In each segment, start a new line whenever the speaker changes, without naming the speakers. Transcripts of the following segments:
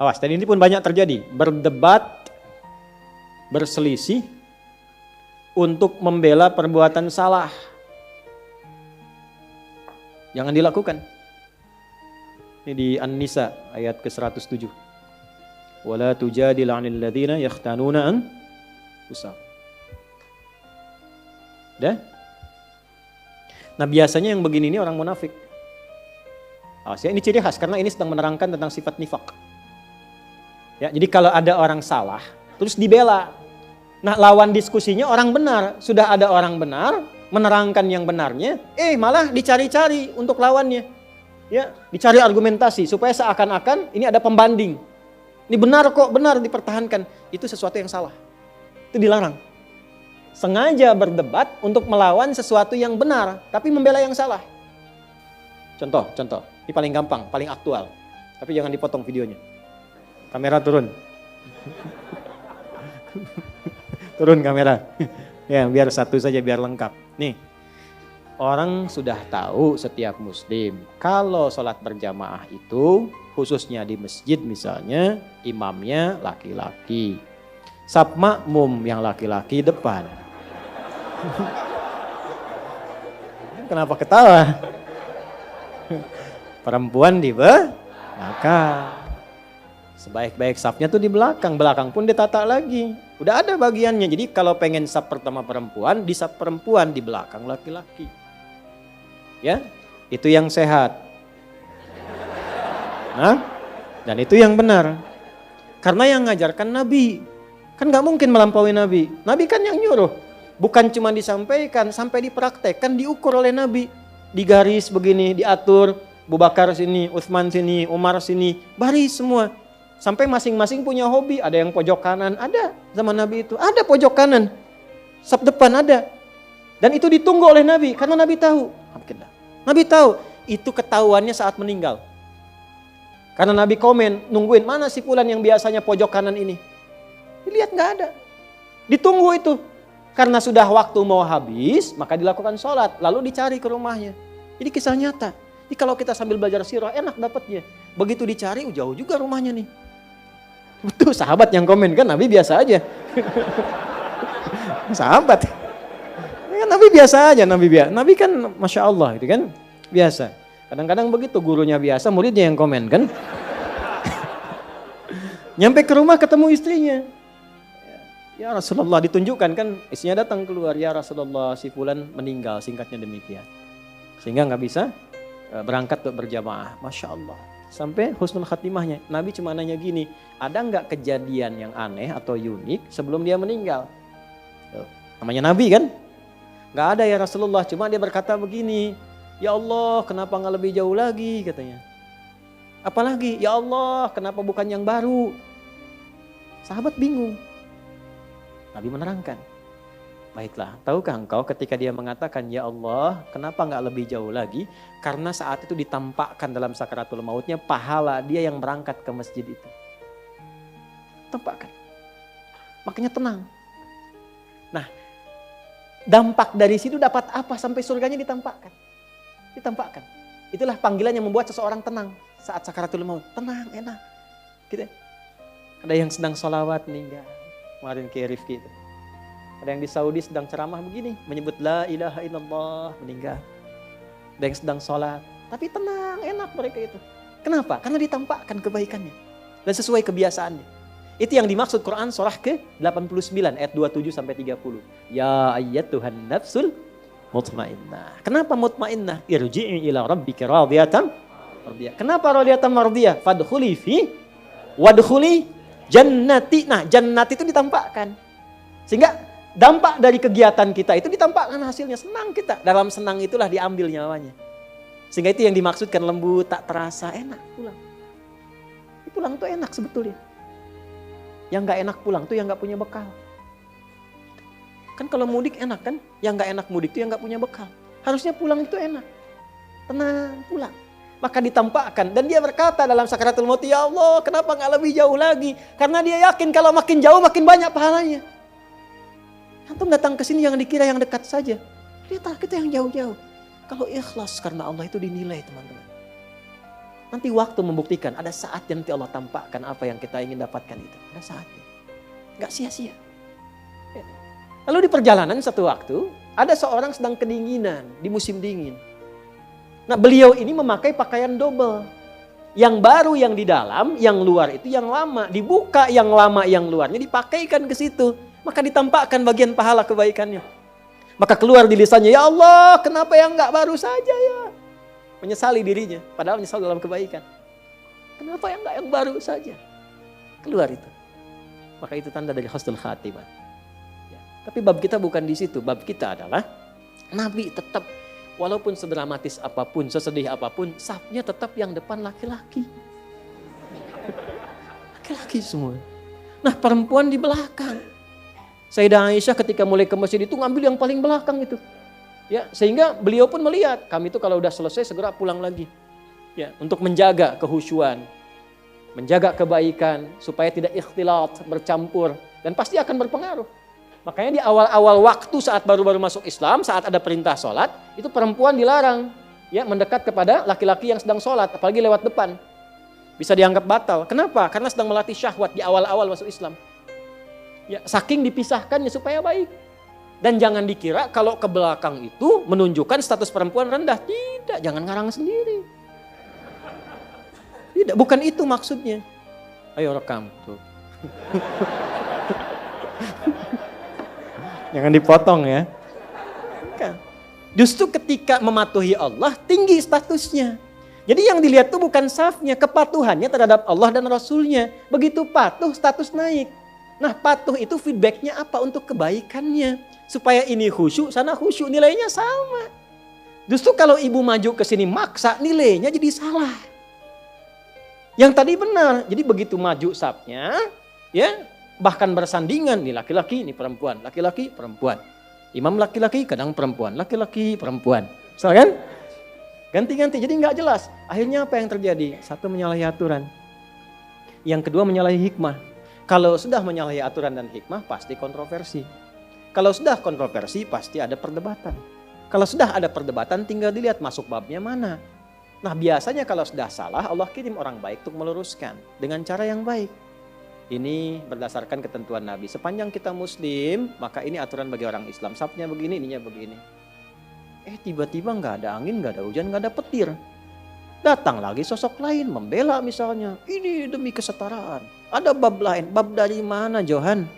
Awas, dan ini pun banyak terjadi. Berdebat, berselisih untuk membela perbuatan salah. Jangan dilakukan. Ini di An-Nisa ayat ke-107. Wala tujadil 'anil ladzina yakhtanuna anfusahum. Dah? Nah, biasanya yang begini ini orang munafik. Ya, ini ciri khas karena ini sedang menerangkan tentang sifat nifak. Ya, jadi kalau ada orang salah terus dibela. Nah, lawan diskusinya orang benar. Sudah ada orang benar menerangkan yang benarnya, malah dicari-cari untuk lawannya. Ya, dicari argumentasi supaya seakan-akan ini ada pembanding. Ini benar kok, benar dipertahankan. Itu sesuatu yang salah. Itu dilarang. Sengaja berdebat untuk melawan sesuatu yang benar, tapi membela yang salah. Contoh. Ini paling gampang, paling aktual. Tapi jangan dipotong videonya. Kamera turun. Turun kamera. Ya, biar satu saja, biar lengkap. Nih, orang sudah tahu setiap muslim, kalau sholat berjamaah itu, khususnya di masjid misalnya, imamnya laki-laki. Saf makmum yang laki-laki depan. Kenapa ketawa? Perempuan di belakang. Sebaik-baik safnya tuh di belakang. Belakang pun ditata lagi. Udah ada bagiannya. Jadi kalau pengen saf pertama perempuan, di saf perempuan, di belakang laki-laki. Ya, itu yang sehat. Nah, dan itu yang benar. Karena yang ngajarkan Nabi. Kan gak mungkin melampaui Nabi. Nabi kan yang nyuruh. Bukan cuma disampaikan, sampai dipraktekkan, diukur oleh Nabi. Digaris begini, diatur. Abu Bakar sini, Utsman sini, Umar sini. Baris semua. Sampai masing-masing punya hobi. Ada yang pojok kanan, ada zaman Nabi itu. Ada pojok kanan. Saf depan ada. Dan itu ditunggu oleh Nabi. Karena Nabi tahu. Nabi tahu. Itu ketahuannya saat meninggal. Karena Nabi komen, nungguin mana si fulan yang biasanya pojok kanan ini. Dilihat gak ada. Ditunggu itu. Karena sudah waktu mau habis, maka dilakukan sholat. Lalu dicari ke rumahnya. Jadi kisah nyata. Jadi kalau kita sambil belajar sirah, enak dapatnya. Begitu dicari, jauh juga rumahnya nih. Betul, sahabat yang komen kan, Nabi biasa aja. Sahabat. Nabi biasa aja, Nabi kan Masya Allah, itu kan biasa. Kadang-kadang begitu, gurunya biasa, muridnya yang komen kan. Nyampe ke rumah ketemu istrinya. Ya Rasulullah, ditunjukkan kan, istrinya datang keluar, ya Rasulullah si fulan meninggal, singkatnya demikian. Sehingga gak bisa berangkat untuk berjamaah. Masya Allah. Sampai husnul khatimahnya. Nabi cuma nanya gini, ada gak kejadian yang aneh atau unik sebelum dia meninggal? Namanya Nabi kan? Gak ada ya Rasulullah, cuma dia berkata begini, ya Allah kenapa gak lebih jauh lagi katanya. Apalagi, ya Allah kenapa bukan yang baru? Sahabat bingung. Nabi menerangkan, baiklah, tahukah engkau ketika dia mengatakan, ya Allah kenapa gak lebih jauh lagi? Karena saat itu ditampakkan dalam sakaratul mautnya pahala dia yang berangkat ke masjid itu. Tampakkan. Makanya tenang. Nah, dampak dari situ dapat apa sampai surganya ditampakkan? Ditampakkan. Itulah panggilan yang membuat seseorang tenang saat sakaratul maut. Tenang, enak. Gitu. Ada yang sedang sholawat meninggal. Kemarin ke Rifki itu. Ada yang di Saudi sedang ceramah begini. Menyebut la ilaha illallah meninggal. Ada yang sedang sholat. Tapi tenang, enak mereka itu. Kenapa? Karena ditampakkan kebaikannya. Dan sesuai kebiasaannya. Itu yang dimaksud Quran surah ke-89 ayat 27 sampai 30. Ya ayyatuhan nafsul mutmainnah. Kenapa mutmainnah? Irji'i ila rabbika radiyatan mardiyah. Kenapa radiyatan mardiyah? Fadkhuli fi wadkhuli jannati. Nah, jannati itu ditampakkan. Sehingga dampak dari kegiatan kita itu ditampakkan hasilnya. Senang kita. Dalam senang itulah diambil nyawanya. Sehingga itu yang dimaksudkan lembut, tak terasa, enak pulang. Pulang itu enak sebetulnya. Yang gak enak pulang tuh yang gak punya bekal. Kan kalau mudik enak kan? Yang gak enak mudik tuh yang gak punya bekal. Harusnya pulang itu enak. Tenang, pulang. Maka ditampakkan. Dan dia berkata dalam sakaratul maut, ya Allah kenapa gak lebih jauh lagi? Karena dia yakin kalau makin jauh makin banyak pahalanya. Antum datang ke sini yang dikira yang dekat saja. Lihatlah kita yang jauh-jauh. Kalau ikhlas karena Allah itu dinilai teman-teman. Nanti waktu membuktikan, ada saatnya nanti Allah tampakkan apa yang kita ingin dapatkan itu. Ada saatnya. Gak sia-sia. Lalu di perjalanan satu waktu, ada seorang sedang kedinginan di musim dingin. Nah beliau ini memakai pakaian double. Yang baru yang di dalam, yang luar itu yang lama. Dibuka yang lama yang luarnya dipakaikan ke situ. Maka ditampakkan bagian pahala kebaikannya. Maka keluar di lisannya, ya Allah kenapa yang gak baru saja ya. Menyesali dirinya, padahal menyesal dalam kebaikan. Kenapa yang enggak yang baru saja? Keluar itu. Maka itu tanda dari husnul khatimah. Ya. Tapi bab kita bukan di situ. Bab kita adalah Nabi tetap walaupun sedramatis apapun, sesedih apapun, safnya tetap yang depan laki-laki. Laki-laki semua. Nah perempuan di belakang. Sayyidah Aisyah ketika mulai ke masjid itu ngambil yang paling belakang itu. Ya, sehingga beliau pun melihat kami itu kalau udah selesai segera pulang lagi. Ya, untuk menjaga kehusyuan, menjaga kebaikan supaya tidak ikhtilat, bercampur dan pasti akan berpengaruh. Makanya di awal-awal waktu saat baru-baru masuk Islam, saat ada perintah sholat, itu perempuan dilarang ya mendekat kepada laki-laki yang sedang sholat, apalagi lewat depan. Bisa dianggap batal. Kenapa? Karena sedang melatih syahwat di awal-awal masuk Islam. Ya, saking dipisahkannya supaya baik. Dan jangan dikira kalau ke belakang itu menunjukkan status perempuan rendah. Tidak, jangan ngarang sendiri. Tidak, bukan itu maksudnya. Ayo rekam tuh. Jangan dipotong ya. Bukan. Justru ketika mematuhi Allah tinggi statusnya. Jadi yang dilihat itu bukan safnya, kepatuhannya terhadap Allah dan Rasulnya. Begitu patuh status naik. Nah patuh itu feedbacknya apa untuk kebaikannya. Supaya ini khusyuk, sana khusyuk, nilainya sama. Justru kalau ibu maju ke sini maksa, nilainya jadi salah. Yang tadi benar, jadi begitu maju safnya, ya bahkan bersandingan, nih laki-laki, nih perempuan, laki-laki, perempuan. Imam laki-laki, kadang perempuan, laki-laki, perempuan. So, kan? Ganti-ganti, jadi nggak jelas. Akhirnya apa yang terjadi? Satu menyalahi aturan. Yang kedua menyalahi hikmah. Kalau sudah menyalahi aturan dan hikmah, pasti kontroversi. Kalau sudah kontroversi pasti ada perdebatan. Kalau sudah ada perdebatan tinggal dilihat masuk babnya mana. Nah biasanya kalau sudah salah Allah kirim orang baik untuk meluruskan dengan cara yang baik. Ini berdasarkan ketentuan Nabi. Sepanjang kita muslim maka ini aturan bagi orang Islam. Safnya begini, ininya begini. Tiba-tiba gak ada angin, gak ada hujan, gak ada petir. Datang lagi sosok lain membela misalnya. Ini demi kesetaraan. Ada bab lain. Bab dari mana Johan?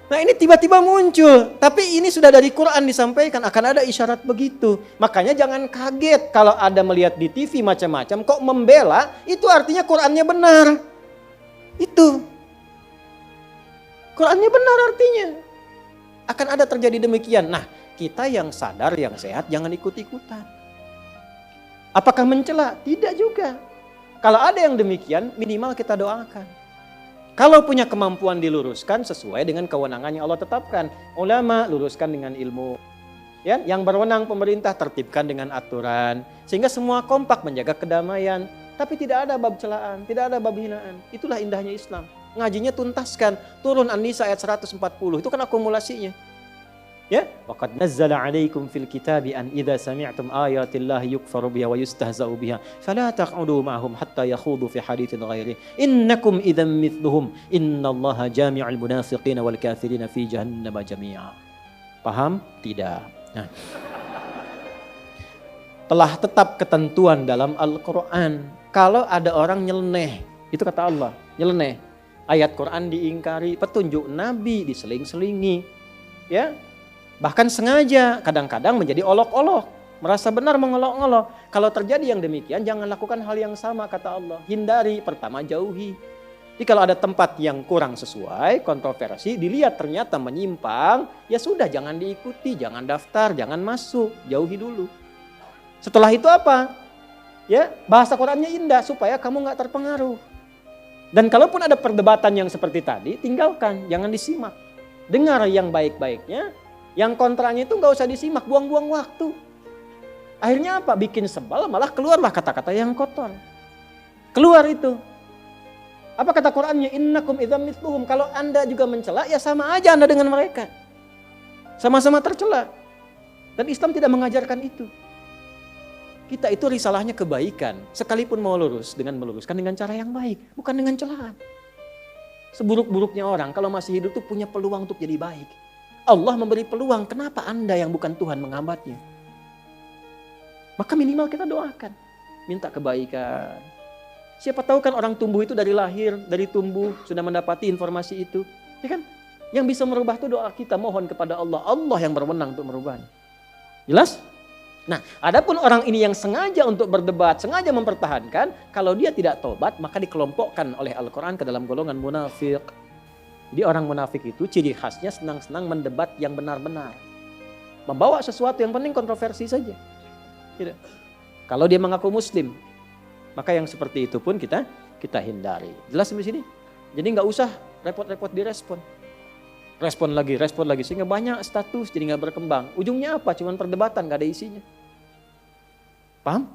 Nah ini tiba-tiba muncul, tapi ini sudah dari Quran disampaikan akan ada isyarat begitu. Makanya jangan kaget kalau ada melihat di TV macam-macam kok membela, itu artinya Qurannya benar. Itu. Qurannya benar artinya. Akan ada terjadi demikian. Nah kita yang sadar, yang sehat jangan ikut-ikutan. Apakah mencela? Tidak juga. Kalau ada yang demikian minimal kita doakan. Kalau punya kemampuan diluruskan sesuai dengan kewenangan yang Allah tetapkan. Ulama luruskan dengan ilmu. Ya, yang berwenang pemerintah tertibkan dengan aturan. Sehingga semua kompak menjaga kedamaian. Tapi tidak ada bab celaan, tidak ada bab hinaan. Itulah indahnya Islam. Ngajinya tuntaskan. Turun An-Nisa ayat 140. Itu kan akumulasinya. Ya, waqad nazzala 'alaikum fil kitabi an idza sami'tum ayatillahi yukfaru biha wa yustahza'u biha fala taq'udu ma'ahum hatta yakhudu fi haditsin ghairi innakum idzan mithluhum innallaha jami'ul munafiqina wal kafirina fi jahannam jami'a. Paham? Tidak. Nah. Telah tetap ketentuan dalam Al-Qur'an kalau ada orang nyeleneh, itu kata Allah, nyeleneh. Ayat Quran diingkari, petunjuk Nabi diseling-selingi. Ya. Bahkan sengaja kadang-kadang menjadi olok-olok. Merasa benar mengolok-olok. Kalau terjadi yang demikian jangan lakukan hal yang sama kata Allah. Hindari, pertama jauhi. Jadi kalau ada tempat yang kurang sesuai, kontroversi, dilihat ternyata menyimpang, ya sudah jangan diikuti, jangan daftar, jangan masuk, jauhi dulu. Setelah itu apa? Ya, bahasa Qurannya indah supaya kamu nggak terpengaruh. Dan kalaupun ada perdebatan yang seperti tadi, tinggalkan, jangan disimak. Dengar yang baik-baiknya. Yang kontranya itu nggak usah disimak, buang-buang waktu. Akhirnya apa? Bikin sebal, malah keluarlah kata-kata yang kotor. Keluar itu. Apa kata Qurannya? Innakum idzam mithluhum. Kalau Anda juga mencela, ya sama aja Anda dengan mereka. Sama-sama tercela. Dan Islam tidak mengajarkan itu. Kita itu risalahnya kebaikan. Sekalipun mau lurus, dengan meluruskan dengan cara yang baik. Bukan dengan celaan. Seburuk-buruknya orang, kalau masih hidup tuh punya peluang untuk jadi baik. Allah memberi peluang, kenapa Anda yang bukan Tuhan menghambatnya? Maka minimal kita doakan. Minta kebaikan. Siapa tahu kan orang tumbuh itu dari lahir, dari tumbuh, sudah mendapati informasi itu. Ya kan? Yang bisa merubah itu doa kita, mohon kepada Allah. Allah yang berwenang untuk merubahnya. Jelas? Nah, adapun orang ini yang sengaja untuk berdebat, sengaja mempertahankan, kalau dia tidak tobat, maka dikelompokkan oleh Al-Quran ke dalam golongan munafik. Jadi orang munafik itu ciri khasnya senang-senang mendebat yang benar-benar. Membawa sesuatu yang penting kontroversi saja. Tidak. Kalau dia mengaku muslim, maka yang seperti itu pun kita hindari. Jelas sampai sini? Jadi nggak usah repot-repot direspon. Respon lagi, sehingga banyak status jadi nggak berkembang. Ujungnya apa? Cuman perdebatan, nggak ada isinya. Paham?